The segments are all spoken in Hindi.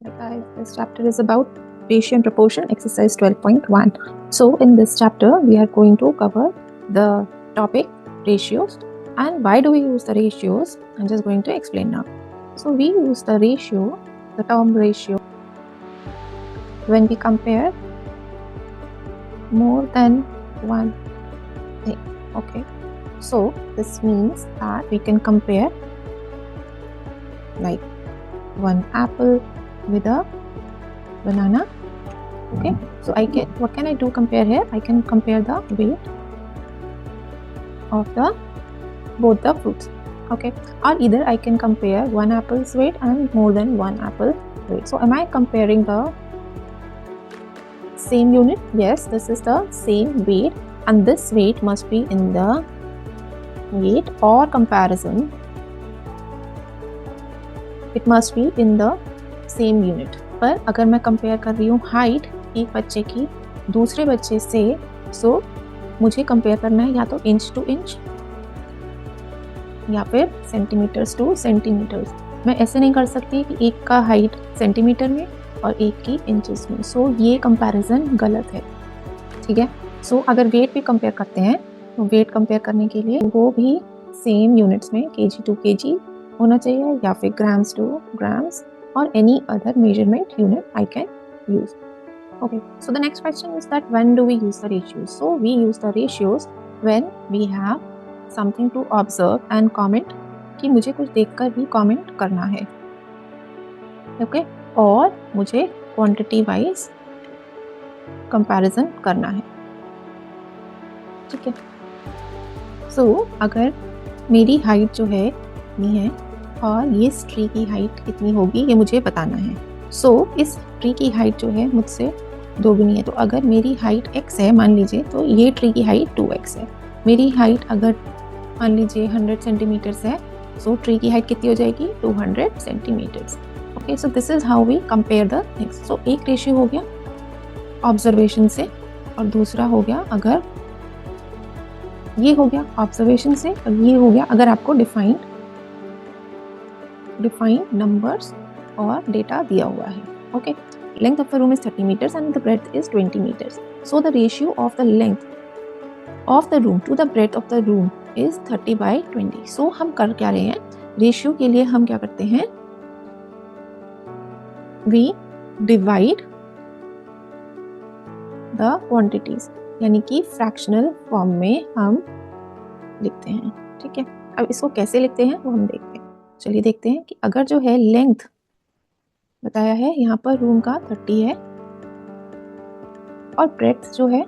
Hi guys, this chapter is about ratio and proportion exercise 12.1. So in this chapter we are going to cover the topic ratios, and why do we use the ratios? I'm just going to explain now. So we use the ratio, the term ratio, when we compare more than one thing. Okay, so this means that we can compare like one apple with a banana. Okay, so what can I do compare here? I can compare the weight of both the fruits. Okay, or either I can compare one apple's weight and more than one apple weight. So am I comparing the same unit? Yes, this is the same weight, and this weight must be in the weight or comparison. It must be in the same unit. पर अगर मैं कंपेयर कर रही हूँ हाइट एक बच्चे की दूसरे बच्चे से, सो मुझे कंपेयर करना है या तो इंच टू इंच या फिर सेंटीमीटर्स टू सेंटीमीटर्स. मैं ऐसे नहीं कर सकती कि एक का हाइट सेंटीमीटर में और एक की इंचेस में. सो ये कंपैरिजन गलत है. ठीक है. सो अगर वेट भी कंपेयर करते हैं तो वेट कंपेयर करने के लिए वो भी सेम यूनिट्स में kg टू kg होना चाहिए या फिर grams two grams or any other measurement unit I can use. Okay, so the next question is that when do we use the ratios? So we use the ratios when we have something to observe and comment, कि मुझे कुछ देखकर भी comment करना है. Okay, और मुझे quantity wise comparison करना है. ठीक है. So अगर मेरी height जो है ये है और ये ट्री की हाइट कितनी होगी ये मुझे बताना है. सो इस ट्री की हाइट जो है मुझसे दोगुनी है. तो अगर मेरी हाइट x है मान लीजिए, तो ये ट्री की हाइट 2x है. मेरी हाइट अगर मान लीजिए 100 सेंटीमीटर्स है, सो ट्री की हाइट कितनी हो जाएगी 200 centimetres. Okay, so this is how we compare the things. So एक रेशियो हो गया ऑब्जर्वेशन से और दूसरा हो गया अगर ये हो गया ऑब्जर्वेशन से और ये हो गया अगर आपको डिफाइंड numbers और data दिया हुआ है. Okay, length of the room is 30 meters and the breadth is 20 meters. So the ratio of the length of the room to the breadth of the room is 30 by 20. So हम कर क्या रहे हैं? रेशियो के लिए हम क्या करते हैं? We divide the quantities, यानी कि फ्रैक्शनल फॉर्म में हम लिखते हैं. ठीक है. अब इसको कैसे लिखते हैं वो हम देखते हैं. चलिए देखते हैं कि अगर जो है लेंथ बताया है यहाँ पर रूम का 30 है और ब्रेड्थ जो है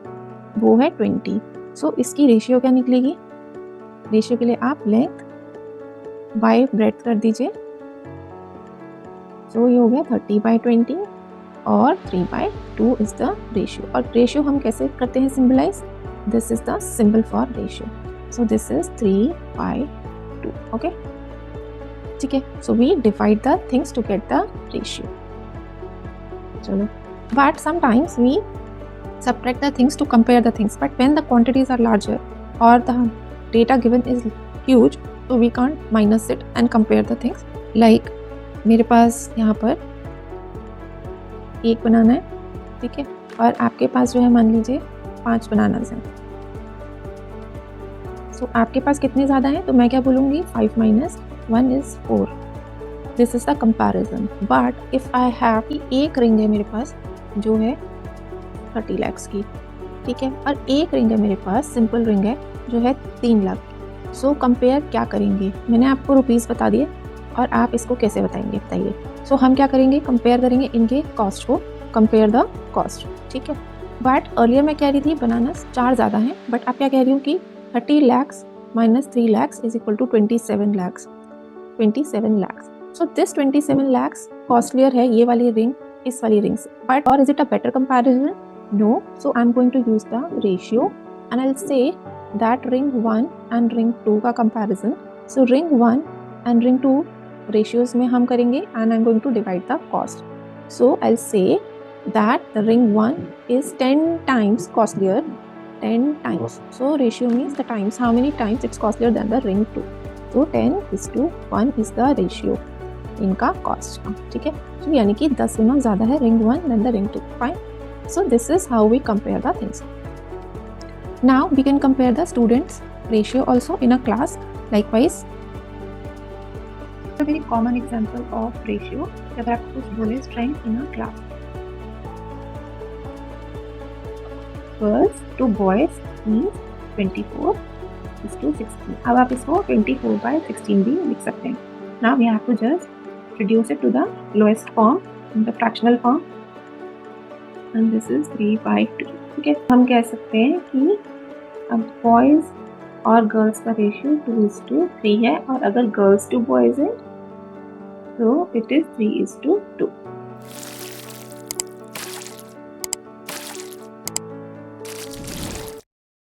वो है 20. सो इसकी रेशियो क्या निकलेगी? रेशियो के लिए आप लेंथ बाय ब्रेड्थ कर दीजिए. सो ये हो गया 30 by 20 और 3 by 2 इज द रेशियो. और रेशियो हम कैसे करते हैं symbolize? This is the symbol for ratio. So this is 3 by 2. Okay, ठीक है. So we divide the things to get the ratio. चलो, but sometimes we subtract the things to compare the things, but when the quantities are larger or the data given is huge, so we can't minus it and compare the things. Like मेरे पास यहाँ पर एक बनाना है, ठीक है, और आपके पास जो है मान लीजिए 5 बनानास हैं. सो आपके पास कितने ज़्यादा हैं? तो मैं क्या बोलूँगी 5 minus 1 is 4. This is the comparison. But if I have एक रिंग है मेरे पास जो है 30 lakhs की, ठीक है, और एक रिंग है मेरे पास सिंपल रिंग है जो है 3 लाख. सो कंपेयर क्या करेंगे? मैंने आपको रुपीज़ बता दिए और आप इसको कैसे बताएंगे बताइए. सो हम क्या करेंगे? कंपेयर करेंगे इनके कॉस्ट को. Compare the cost. ठीक है. बट अर्लियर मैं कह रही थी बनानास 4 ज़्यादा हैं, बट आप क्या कह रही हूँ कि 30 lakhs minus 3 lakhs is equal to 27 lakhs. 27 lakhs. So this 27 lakhs costlier है ये वाली रिंग इस वाली रिंग से. बट और is it a better comparison? No. So I'm going to use the ratio and I'll say that ring 1 and ring 2 का comparison. So ring 1 and ring 2 ratios में हम करेंगे and I'm going to divide the cost. So I'll say that the ring 1 is 10 times costlier. 10 times. So ratio means the times, how many times it's costlier than the ring 2. So 10 is to 1 is the ratio. इनका कॉस्ट का, ठीक है। तो यानी कि 10 गुना ज़्यादा है ring 1 then the ring 2, fine. So this is how we compare the things. Now we can compare the students ratio also in a class likewise. A very common example of ratio जब आपको कुछ बोले strength in a class, girls to boys means 24:16। अब आप इसको 24/16 भी लिख सकते हैं। Now we have to just reduce it to the lowest form, in the fractional form, and this is 3/2। ठीक है, हम कह सकते हैं कि अब boys और गर्ल्स का रेशियो 2:3 है, और अगर गर्ल्स टू बॉयज है तो इट इज 3:2।